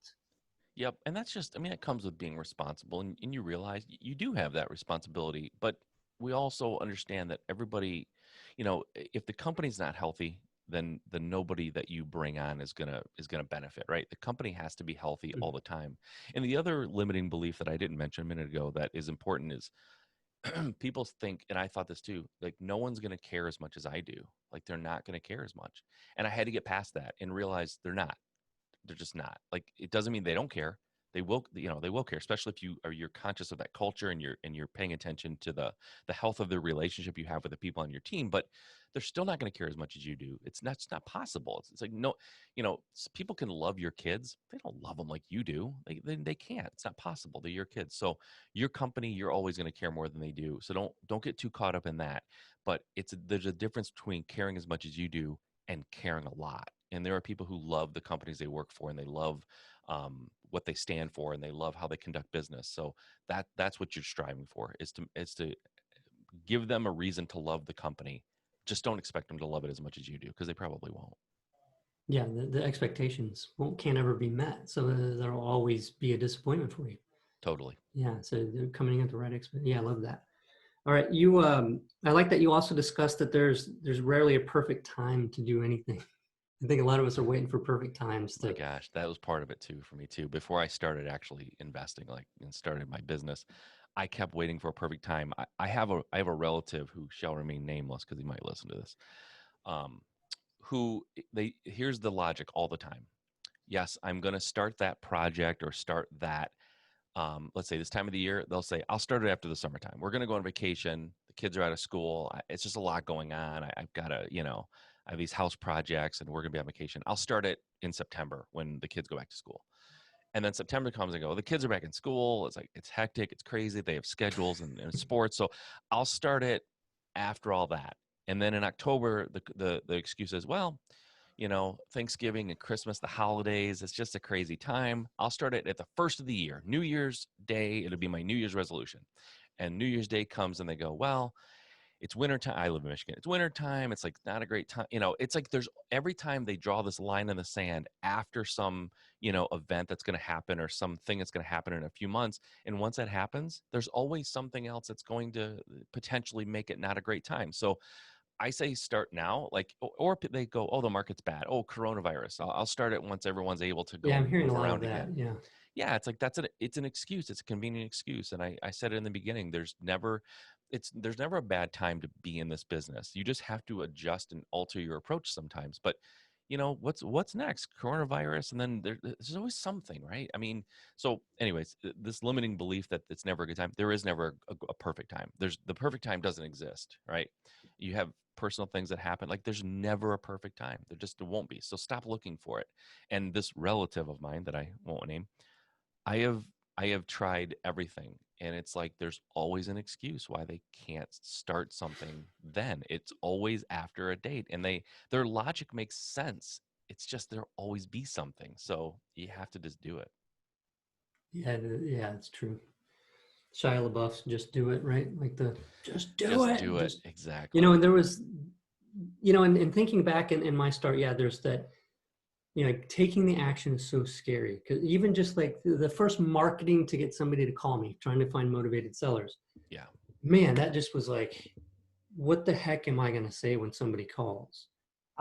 Yep. And that's just, I mean, it comes with being responsible, and you realize you do have that responsibility. But we also understand that everybody, if the company's not healthy, then nobody that you bring on is gonna benefit, right? The company has to be healthy all the time. And the other limiting belief that I didn't mention a minute ago that is important is people think, and I thought this too, like no one's gonna care as much as I do. Like they're not gonna care as much. And I had to get past that and realize they're just not. Like it doesn't mean they don't care. They will, they will care, especially if you're conscious of that culture, and you're paying attention to the health of the relationship you have with the people on your team. But they're still not going to care as much as you do. It's not possible. It's like no, people can love your kids. They don't love them like you do. They can't. It's not possible. They're your kids. So your company, you're always going to care more than they do. So don't get too caught up in that. But there's a difference between caring as much as you do and caring a lot. And there are people who love the companies they work for, and they love what they stand for, and they love how they conduct business. So that's what you're striving for, is to give them a reason to love the company. Just don't expect them to love it as much as you do, because they probably won't. Yeah, the expectations can't ever be met. So there'll always be a disappointment for you. Totally. Yeah, so they're coming in at the right expect. Yeah, I love that. All right, I like that you also discussed that there's rarely a perfect time to do anything. I think a lot of us are waiting for perfect times My to. gosh, that was part of it too for me too. Before I started actually investing, like, and started my business, I kept waiting for a perfect time. I have a relative who shall remain nameless because he might listen to this. Um, who they Here's the logic all the time. Yes, I'm going to start that project or start that. Let's say this time of the year, they'll say, I'll start it after the summertime. We're going to go on vacation. The kids are out of school. It's just a lot going on. I've got to, I have these house projects, and we're going to be on vacation. I'll start it in September when the kids go back to school. And then September comes and go, the kids are back in school. It's like, it's hectic. It's crazy. They have schedules and sports. So I'll start it after all that. And then in October, the excuse is, well, Thanksgiving and Christmas, the holidays, it's just a crazy time. I'll start it at the first of the year, New Year's Day. It'll be my New Year's resolution. And New Year's Day comes and they go, well, it's winter time. I live in Michigan. It's winter time. It's like not a great time. It's like there's every time they draw this line in the sand after some, event that's going to happen, or something that's going to happen in a few months. And once that happens, there's always something else that's going to potentially make it not a great time. So I say start now, like, or they go, oh, the market's bad. Oh, coronavirus. I'll start it once everyone's able to Yeah, go I'm hearing move a lot of around that. again. Yeah. Yeah, it's like it's an excuse. It's a convenient excuse. And I said it in the beginning. There's never a bad time to be in this business. You just have to adjust and alter your approach sometimes. But what's next? Coronavirus, and then there's always something, right? I mean, so anyways, this limiting belief that it's never a good time. There is never a perfect time. The perfect time doesn't exist, right? You have personal things that happen. Like there's never a perfect time. There just won't be. So stop looking for it. And this relative of mine that I won't name, I have I have tried everything, and it's like there's always an excuse why they can't start something then. It's always after a date, and their logic makes sense. It's just there'll always be something. So you have to just do it. Yeah, yeah, it's true. Shia LaBeouf's "Just Do It," right? Like the "Just do Just it," do it. just Exactly. and there was, and thinking back in my start, yeah, there's that, like taking the action is so scary because even just like the first marketing to get somebody to call me, trying to find motivated sellers, Yeah. man, that just was like, what the heck am I going to say when somebody calls?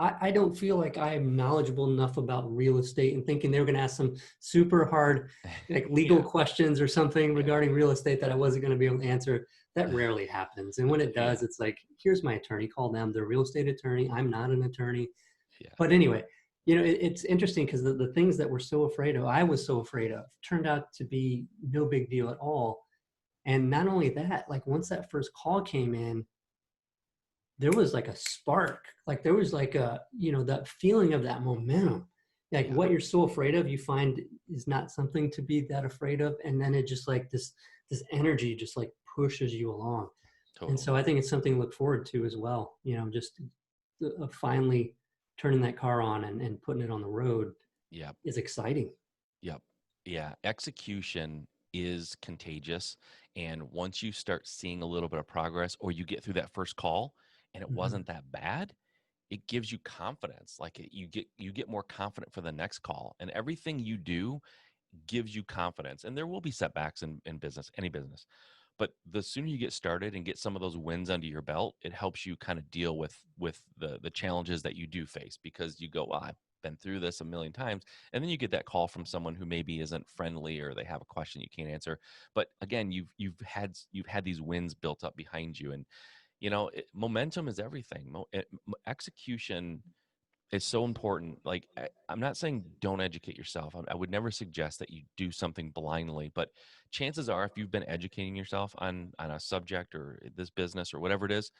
I don't feel like I'm knowledgeable enough about real estate and thinking they were going to ask some super hard, like legal Yeah. questions or something Yeah. regarding real estate that I wasn't going to be able to answer. That rarely happens. And when it Yeah. does, it's like, here's my attorney, call them. They're a real estate attorney. I'm not an attorney. Yeah. But anyway, it's interesting because the things that we're so afraid of, I was so afraid of, turned out to be no big deal at all. And not only that, like once that first call came in, there was like a spark, like there was like a, that feeling of that momentum, like Yeah. what you're so afraid of you find is not something to be that afraid of, and then it just like this energy just like pushes you along. And so Totally. I think it's something to look forward to as well, just finally turning that car on and putting it on the road Yeah. is exciting. Yep. Yeah. Execution is contagious. And once you start seeing a little bit of progress or you get through that first call and it Mhm. wasn't that bad, it gives you confidence. Like you get more confident for the next call. And everything you do gives you confidence. And there will be setbacks in business, any business. But the sooner you get started and get some of those wins under your belt, it helps you kind of deal with the challenges that you do face because you go, well, I've been through this a million times, and then you get that call from someone who maybe isn't friendly or they have a question you can't answer. But again, you've had these wins built up behind you, and momentum is everything. Execution is so important. Like I'm not saying don't educate yourself. I would never suggest that you do something blindly, but chances are if you've been educating yourself on a subject or this business or whatever it is,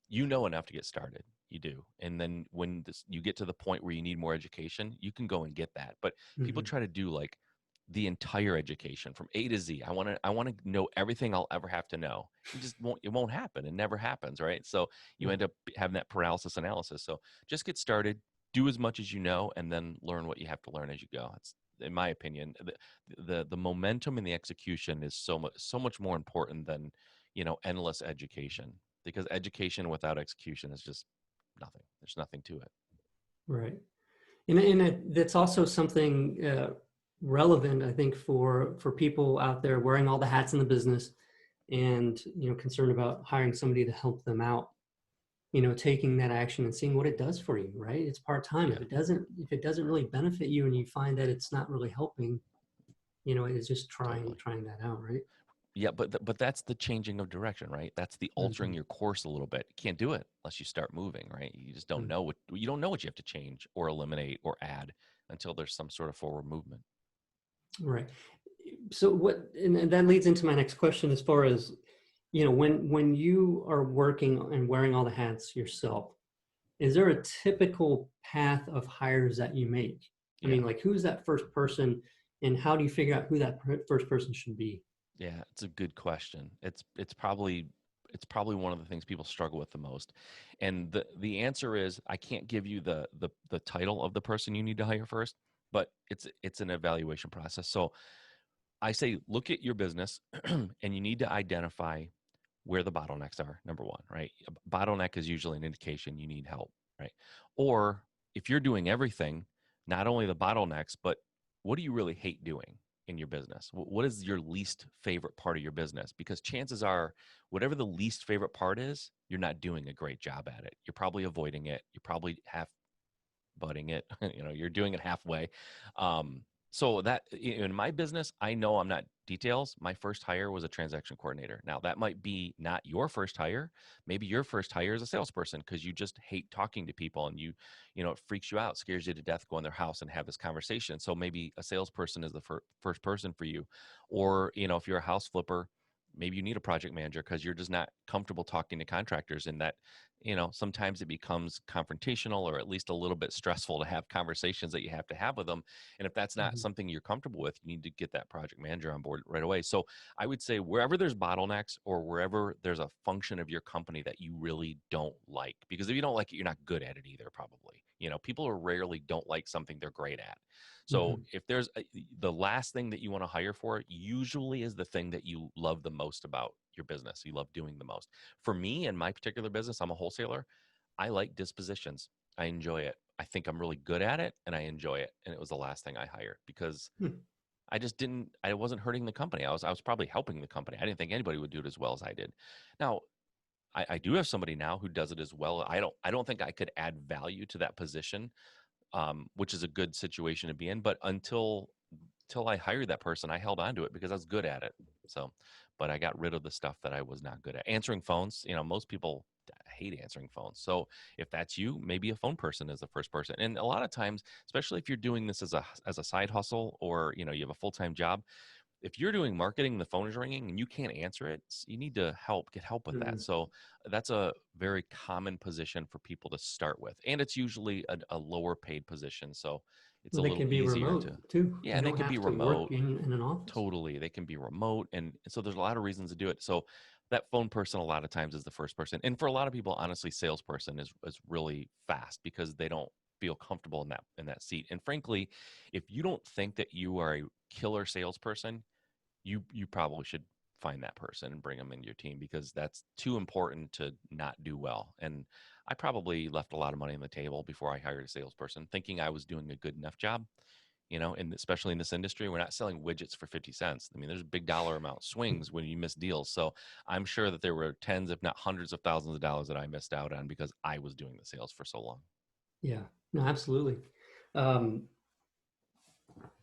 you know enough to get started. You do. And then when you get to the point where you need more education, you can go and get that. But people Mhm. try to do like the entire education from A to Z. I want to know everything I'll ever have to know. It won't happen. It never happens, right? So you Yeah. end up having that paralysis analysis. So just get started, do as much as you know, and then learn what you have to learn as you go. It's, in my opinion, the momentum and the execution is so much more important than endless education, because education without execution is just nothing. There's nothing to it. Right. That's also something relevant, I think, for people out there wearing all the hats in the business and concerned about hiring somebody to help them out. Taking that action and seeing what it does for you. Right? It's part time. Yeah, If it doesn't really benefit you, and you find that it's not really helping, it's just trying totally. trying that out. Right? Yeah, but that's the changing of direction, right? That's the altering Mm-hmm. your course a little bit. You can't do it unless you start moving, right? You just don't know what you have to change or eliminate or add until there's some sort of forward movement. Right. So and that leads into my next question as far as, when you are working and wearing all the hats yourself, is there a typical path of hires that you make? I Yeah. mean, like who's that first person and how do you figure out who that first person should be? Yeah, it's a good question. It's probably one of the things people struggle with the most. And the answer is I can't give you the title of the person you need to hire first, but it's an evaluation process. So I say look at your business and you need to identify where the bottlenecks are, number one, right? A bottleneck is usually an indication you need help, right? Or if you're doing everything, not only the bottlenecks, but what do you really hate doing in your business? What is your least favorite part of your business? Because chances are, whatever the least favorite part is, you're not doing a great job at it. You're probably avoiding it. You're probably half butting it. You're doing it halfway. Um, so that in my business, I know I'm not details. My first hire was a transaction coordinator. Now that might be not your first hire. Maybe your first hire is a salesperson because you just hate talking to people and it freaks you out, scares you to death, go in their house and have this conversation. So maybe a salesperson is the first person for you. Or, if you're a house flipper, maybe you need a project manager because you're just not comfortable talking to contractors, and that sometimes it becomes confrontational or at least a little bit stressful to have conversations that you have to have with them. And if that's not Mhm. something you're comfortable with, you need to get that project manager on board right away. So I would say wherever there's bottlenecks or wherever there's a function of your company that you really don't like, because if you don't like it, you're not good at it either, probably. People are rarely don't like something they're great at. So Mhm. if there's the last thing that you want to hire for, usually is the thing that you love the most about your business, you love doing the most. For me and my particular business, I'm a wholesaler. I like dispositions. I enjoy it. I think I'm really good at it and I enjoy it. And it was the last thing I hired because Hmm. I wasn't hurting the company. I was probably helping the company. I didn't think anybody would do it as well as I did. Now, I do have somebody now who does it as well. I don't think I could add value to that position, which is a good situation to be in. But until I hired that person, I held on to it because I was good at it. So, but I got rid of the stuff that I was not good at. Answering phones, most people hate answering phones. So if that's you, maybe a phone person is the first person. And a lot of times, especially if you're doing this as a side hustle or you have a full-time job, if you're doing marketing, the phone is ringing and you can't answer it, you need to get help with that. Mhm. So that's a very common position for people to start with. And it's usually a lower paid position. So it's Well, a they little can be easier to, remote too. yeah, You and they don't can be have to work remote. in an office. Totally. They can be remote. And so there's a lot of reasons to do it. So that phone person, a lot of times, is the first person. And for a lot of people, honestly, salesperson is really fast because they don't feel comfortable in that seat. And frankly, if you don't think that you are a killer salesperson, you probably should find that person and bring them into your team because that's too important to not do well. And I probably left a lot of money on the table before I hired a salesperson, thinking I was doing a good enough job. And especially in this industry, we're not selling widgets for 50 cents. I mean, there's big dollar amount swings when you miss deals. So I'm sure that there were tens, if not hundreds of thousands of dollars that I missed out on because I was doing the sales for so long. Yeah, no, absolutely. Um,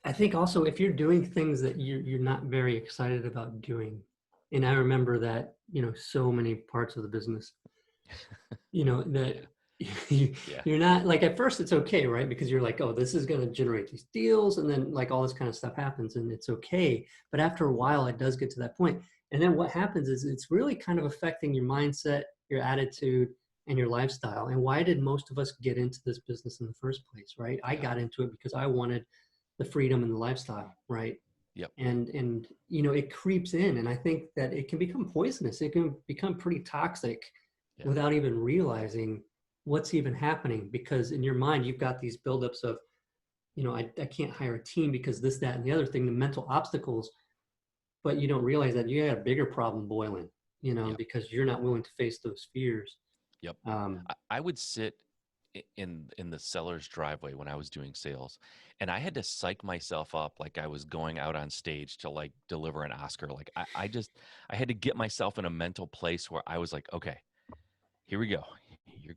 I think also if you're doing things that you're not very excited about doing, and I remember that, so many parts of the business, that Yeah. you, Yeah. you're not like at first it's okay, right? Because you're like, oh, this is going to generate these deals, and then like all this kind of stuff happens, and it's okay. But after a while, it does get to that point, and then what happens is it's really kind of affecting your mindset, your attitude, and your lifestyle. And why did most of us get into this business in the first place, right? I Yeah. got into it because I wanted the freedom and the lifestyle, right? Yep. And it creeps in, and I think that it can become poisonous. It can become pretty toxic Yeah. without even realizing what's even happening, because in your mind you've got these buildups of, I can't hire a team because this, that, and the other thing, the mental obstacles, but you don't realize that you got a bigger problem boiling, Yep. because you're not willing to face those fears. Yep. um, I would sit in the seller's driveway when I was doing sales, and I had to psych myself up like I was going out on stage to like deliver an Oscar. Like I had to get myself in a mental place where I was like, okay, here we go.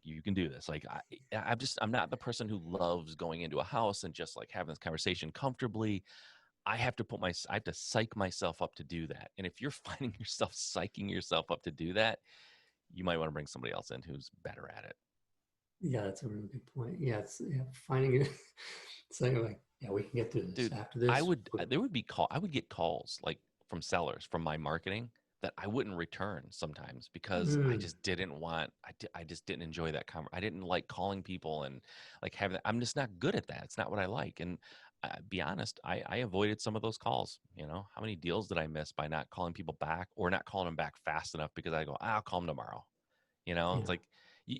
You can do this. Like I'm not the person who loves going into a house and just like having this conversation comfortably. I have to psych myself up to do that. And if you're finding yourself psyching yourself up to do that, you might want to bring somebody else in who's better at it. yeah, that's a really good point. Yeah, it's, yeah, finding it. Saying like, yeah, we can get through this. Dude, After this, I would get calls like from sellers from my marketing that I wouldn't return sometimes because I mm, just didn't want I just didn't enjoy that I didn't like calling people and like having that. I'm just not good at that. It's not what I like. And be honest, I avoided some of those calls. How many deals did I miss by not calling people back or not calling them back fast enough because I go, I'll call them tomorrow. It's yeah, like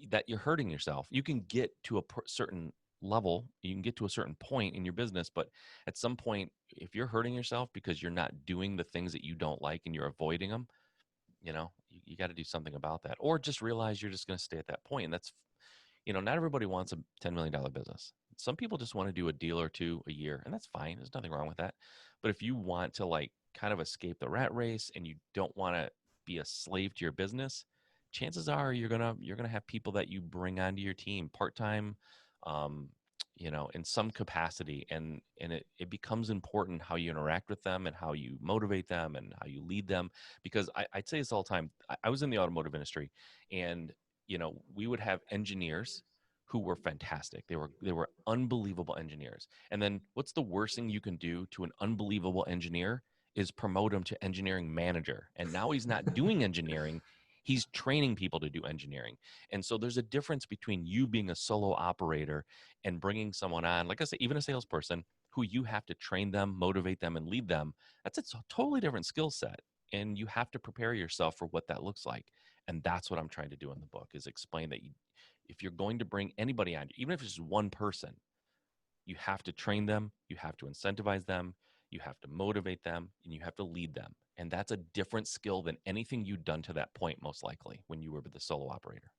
that you're hurting yourself. You can get to a certain level, you can get to a certain point in your business, but at some point, if you're hurting yourself because you're not doing the things that you don't like and you're avoiding them, you got to do something about that, or just realize you're just going to stay at that point. And that's, not everybody wants a $10 million business. Some people just want to do a deal or two a year, and that's fine. There's nothing wrong with that. But if you want to like kind of escape the rat race and you don't want to be a slave to your business, chances are you're gonna have people that you bring onto your team part-time, um, in some capacity, and it becomes important how you interact with them and how you motivate them and how you lead them. Because I'd say this all the time. I was in the automotive industry, and we would have engineers who were fantastic. They were unbelievable engineers. And then what's the worst thing you can do to an unbelievable engineer is promote him to engineering manager. And now he's not doing engineering, he's training people to do engineering. And so there's a difference between you being a solo operator and bringing someone on, like I said, even a salesperson who you have to train them, motivate them, and lead them. That's a totally different skill set. And you have to prepare yourself for what that looks like. And that's what I'm trying to do in the book, is explain that if you're going to bring anybody on, even if it's just one person, you have to train them, you have to incentivize them, you have to motivate them, and you have to lead them. And that's a different skill than anything you'd done to that point, most likely, when you were the solo operator.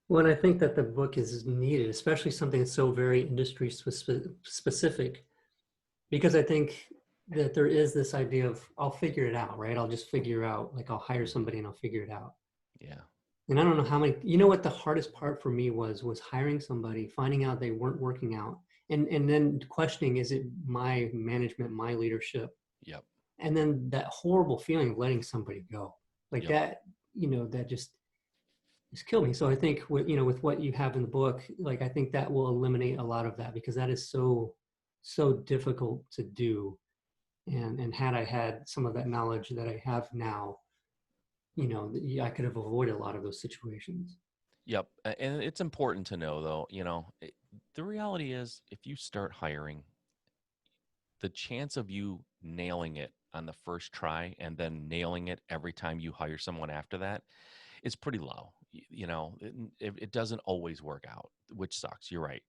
Well, and I think that the book is needed, especially something that's so very industry specific, because I think that there is this idea of I'll figure it out, right? I'll just figure out, like I'll hire somebody and I'll figure it out. Yeah. And I don't know how many, you know what the hardest part for me was hiring somebody, finding out they weren't working out, and then questioning, is it my management, my leadership? Yep. And then that horrible feeling of letting somebody go. Like Yep. that, that just killed me. So I think with what you have in the book, like I think that will eliminate a lot of that, because that is so difficult to do. And had I had some of that knowledge that I have now, I could have avoided a lot of those situations. Yep. And it's important to know, though, the reality is if you start hiring, the chance of you nailing it on the first try and then nailing it every time you hire someone after that is pretty low. It doesn't always work out, which sucks. You're right.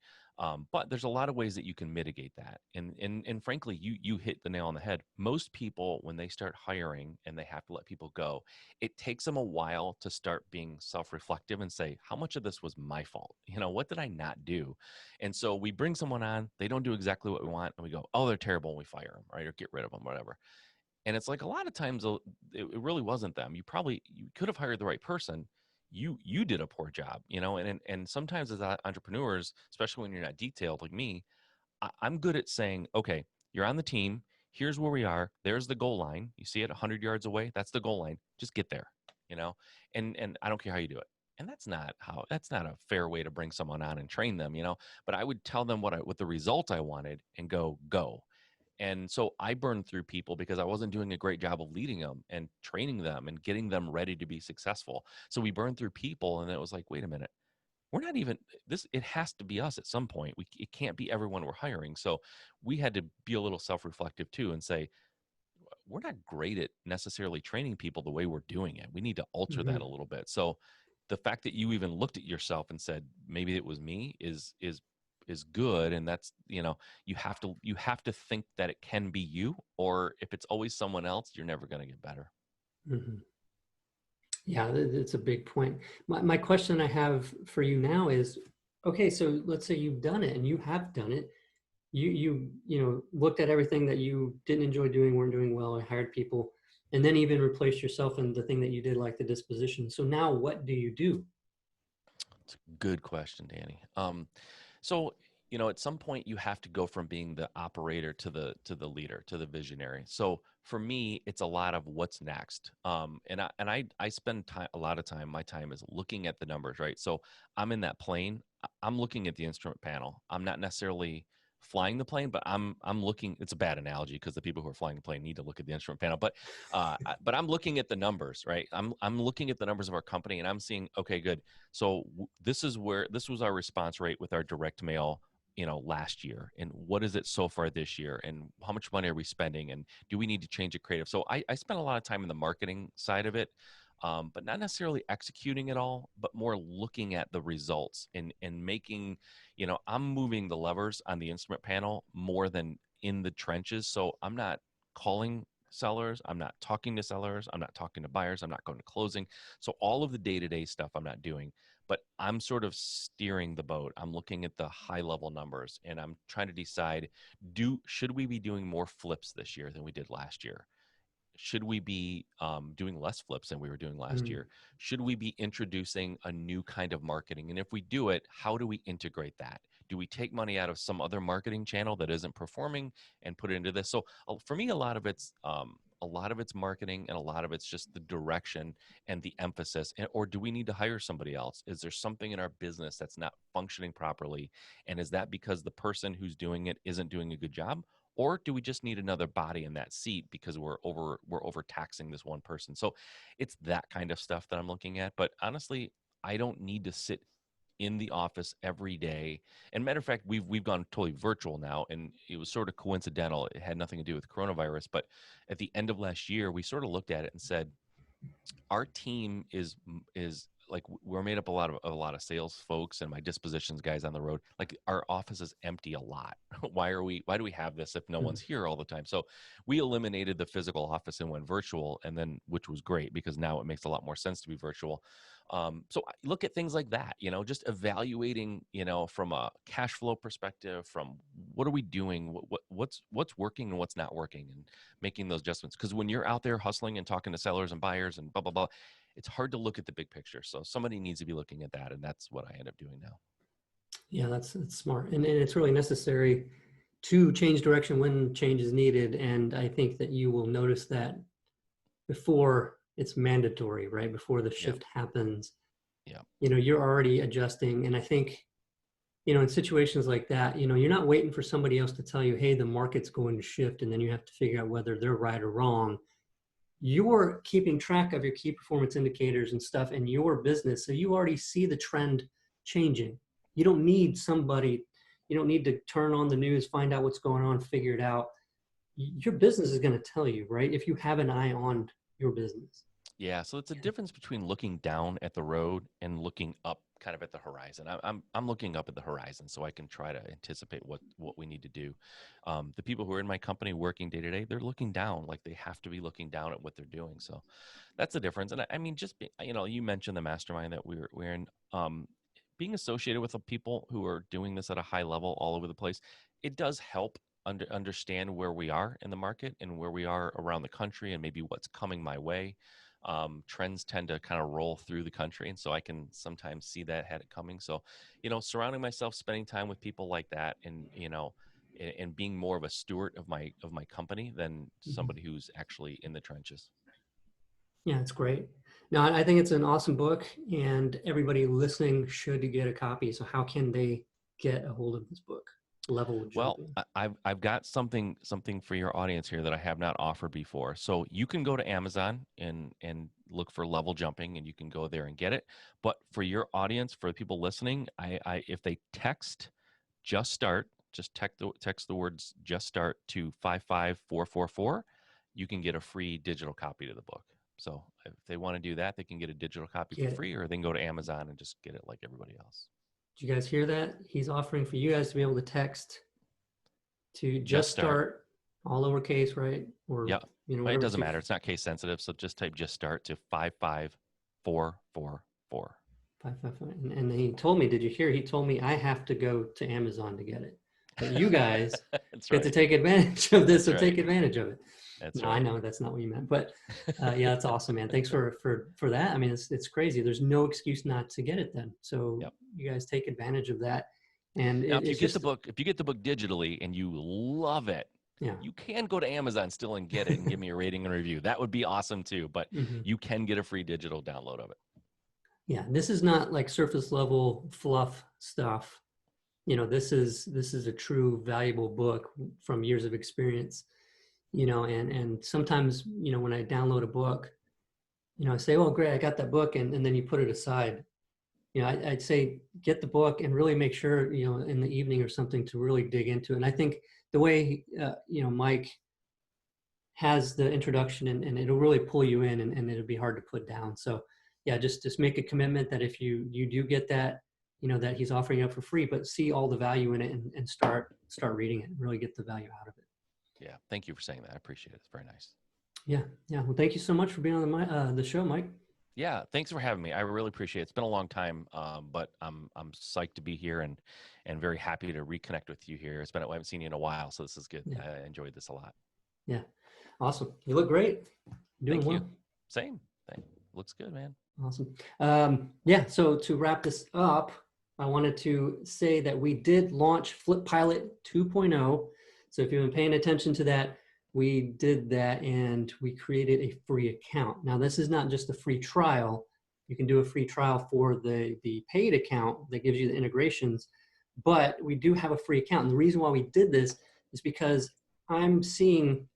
But there's a lot of ways that you can mitigate that. And frankly, you hit the nail on the head. Most people, when they start hiring and they have to let people go, it takes them a while to start being self-reflective and say, how much of this was my fault? What did I not do? And so we bring someone on, they don't do exactly what we want, and we go, oh, they're terrible, and we fire them, right? Or get rid of them, whatever. And it's like a lot of times it really wasn't them. You could have hired the right person. You did a poor job, and sometimes as entrepreneurs, especially when you're not detailed like me, I'm good at saying, okay, you're on the team. Here's where we are. There's the goal line. You see it 100 yards away. That's the goal line. Just get there, you know, and I don't care how you do it. And that's not a fair way to bring someone on and train them, but I would tell them what the result I wanted and go. And so I burned through people because I wasn't doing a great job of leading them and training them and getting them ready to be successful. So we burned through people, and it was like, wait a minute, we're not even this. It has to be us at some point. It can't be everyone we're hiring. So we had to be a little self-reflective too and say, we're not great at necessarily training people the way we're doing it. We need to alter that Mm-hmm. a little bit. So the fact that you even looked at yourself and said, maybe it was me is good. And that's, you have to think that it can be you, or if it's always someone else, you're never going to get better. Mm-hmm. Yeah, it's a big point. My question I have for you now is, okay, so let's say you've done it and you have done it. You looked at everything that you didn't enjoy doing, weren't doing well, and hired people, and then even replaced yourself in the thing that you did, like the disposition. So now what do you do? It's a good question, Danny. So at some point you have to go from being the operator to the leader, to the visionary. So for me, it's a lot of what's next. And I spend a lot of time. My time is looking at the numbers, right? So I'm in that plane. I'm looking at the instrument panel. I'm not necessarily flying the plane, but I'm looking. It's a bad analogy because the people who are flying the plane need to look at the instrument panel. But I'm looking at the numbers, right? I'm looking at the numbers of our company, and I'm seeing, okay, good. So this was our response rate with our direct mail, last year, and what is it so far this year, and how much money are we spending, and do we need to change it creative? So I spent a lot of time in the marketing side of it, but not necessarily executing it all, but more looking at the results and making, I'm moving the levers on the instrument panel more than in the trenches. So I'm not calling sellers, I'm not talking to sellers, I'm not talking to buyers, I'm not going to closing. So all of the day-to-day stuff I'm not doing, but I'm sort of steering the boat. I'm looking at the high level numbers, and I'm trying to decide, should we be doing more flips this year than we did last year? should we be doing less flips than we were doing last Mm. year? Should we be introducing a new kind of marketing? And if we do it, how do we integrate that? Do we take money out of some other marketing channel that isn't performing and put it into this? So for me, a lot of it's marketing, and a lot of it's just the direction and the emphasis. Or do we need to hire somebody else? Is there something in our business that's not functioning properly? And is that because the person who's doing it isn't doing a good job? Or do we just need another body in that seat because we're overtaxing this one person? So it's that kind of stuff that I'm looking at. But honestly, I don't need to sit in the office every day. And matter of fact, we've gone totally virtual now, and it was sort of coincidental. It had nothing to do with coronavirus, but at the end of last year, we sort of looked at it and said, our team is like, we're made up a lot of sales folks and my dispositions guys on the road. Like, our office is empty a lot. Why do we have this if no Mm. one's here all the time? So we eliminated the physical office and went virtual, and then, which was great because now it makes a lot more sense to be virtual. So I look at things like that, just evaluating, from a cash flow perspective, from what are we doing, what's working and what's not working, and making those adjustments. Because when you're out there hustling and talking to sellers and buyers and blah blah blah, it's hard to look at the big picture. So somebody needs to be looking at that, and that's what I end up doing now. Yeah, that's smart. And it's really necessary to change direction when change is needed. And I think that you will notice that before it's mandatory, right? Before the Yeah, shift happens, yeah, you're already adjusting. And I think, in situations like that, you're not waiting for somebody else to tell you, hey, the market's going to shift, and then you have to figure out whether they're right or wrong. You're keeping track of your key performance indicators and stuff in your business. So you already see the trend changing. You don't need somebody, you don't need to turn on the news, find out what's going on, figure it out. Your business is going to tell you, right? If you have an eye on your business. yeah. So it's a difference between looking down at the road and looking up kind of at the horizon. I'm looking up at the horizon so I can try to anticipate what we need to do. The people who are in my company working day to day, they're looking down, like they have to be looking down at what they're doing. So that's the difference. And I mean, just you mentioned the mastermind that we're in. Being associated with the people who are doing this at a high level all over the place, it does help understand where we are in the market and where we are around the country and maybe what's coming my way. Trends tend to kind of roll through the country, and so I can sometimes see that had it coming. So, surrounding myself, spending time with people like that, and and being more of a steward of my company than Mhm. somebody who's actually in the trenches. Yeah, it's great. Now, I think it's an awesome book, and everybody listening should get a copy. So, how can they get a hold of this book? Level Well, jumping. I've got something for your audience here that I have not offered before. So you can go to Amazon and look for Level Jumping, and you can go there and get it. But for your audience, for the people listening, I if they text Just Start, just text the words Just Start to 55444, you can get a free digital copy to the book. So if they want to do that, they can get a digital copy for Get it. free, or they can go to Amazon and just get it like everybody else. Did you guys hear that? He's offering for you guys to be able to text to Just Just Start. Start, all lowercase, right? Or, Yeah. It whatever doesn't to matter. It's not case sensitive. So just type Just Start to 55444. 555. And he told me, did you hear? He told me I have to go to Amazon to get it. But you guys That's get to right. take advantage of this, That's so right. take advantage of it. That's No, I right. know that's not what you meant, but yeah, that's awesome, man. Thanks for that. I mean, it's crazy. There's no excuse not to get it then. So Yep. you guys take advantage of that, and Now, it's just if you get the book digitally and you love it, yeah. you can go to Amazon still and get it and give me a rating and review. That would be awesome too. But Mhm. you can get a free digital download of it. Yeah, this is not like surface level fluff stuff. This is a true valuable book from years of experience. And sometimes when I download a book, I say, oh great, I got that book, and then you put it aside. I'd say get the book and really make sure in the evening or something to really dig into it. And I think the way Mike has the introduction, and it'll really pull you in, and it'll be hard to put down. So yeah, just make a commitment that if you do get that, that he's offering it up for free, but see all the value in it, and start reading it and really get the value out of it. Yeah. Thank you for saying that. I appreciate it. It's very nice. Yeah, yeah. Well, thank you so much for being on the show, Mike. Yeah, thanks for having me. I really appreciate it. It's been a long time, but I'm psyched to be here and very happy to reconnect with you here. I haven't seen you in a while, so this is good. Yeah, I enjoyed this a lot. yeah. Awesome. You look great. You're doing Thank you. well. Same thing. Looks good, man. Awesome. Yeah, so to wrap this up, I wanted to say that we did launch Flip Pilot 2.0. So if you've been paying attention to that, we did that and we created a free account. Now, this is not just a free trial. You can do a free trial for the paid account that gives you the integrations, but we do have a free account. And the reason why we did this is because I'm seeing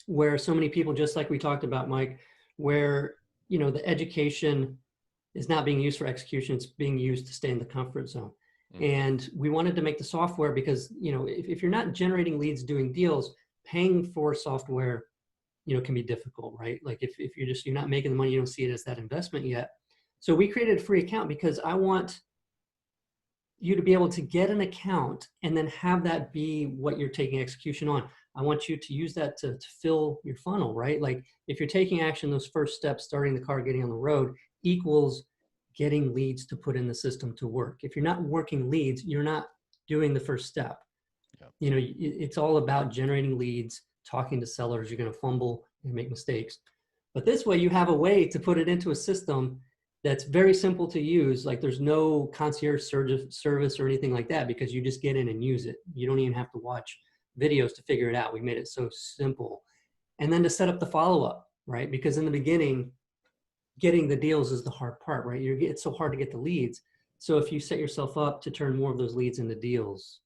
where so many people, just like we talked about, Mike, where the education is not being used for execution, it's being used to stay in the comfort zone. And we wanted to make the software because if you're not generating leads doing deals, paying for software can be difficult, right? Like if you're not making the money, you don't see it as that investment yet. So we created a free account because I want you to be able to get an account and then have that be what you're taking execution on. I want you to use that to fill your funnel, right? Like if you're taking action, those first steps, starting the car, getting on the road, equals getting leads to put in the system to work. If you're not working leads, you're not doing the first step. Yep. It's all about generating leads, talking to sellers. You're going to fumble and make mistakes. But this way you have a way to put it into a system that's very simple to use. Like there's no concierge service or anything like that because you just get in and use it. You don't even have to watch videos to figure it out. We made it so simple. And then to set up the follow-up, right? Because in the beginning, getting the deals is the hard part, right? It's so hard to get the leads. So if you set yourself up to turn more of those leads into deals,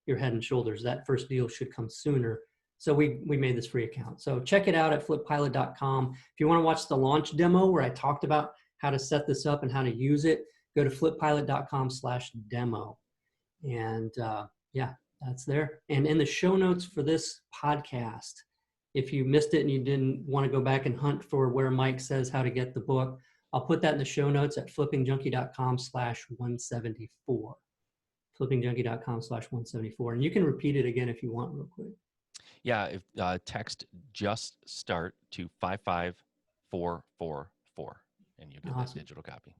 you're head and shoulders. That first deal should come sooner. So we made this free account. So check it out at flippilot.com. If you want to watch the launch demo where I talked about how to set this up and how to use it, go to flippilot.com/demo. And yeah, that's there. And in the show notes for this podcast, if you missed it and you didn't want to go back and hunt for where Mike says how to get the book, I'll put that in the show notes at flippingjunkie.com/174. flippingjunkie.com/174. And you can repeat it again if you want real quick. Yeah, if text just start to 55444 and you get Awesome. that digital copy.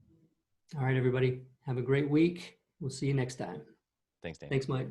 All right, everybody. Have a great week. We'll see you next time. Thanks, Dan. Thanks, Mike.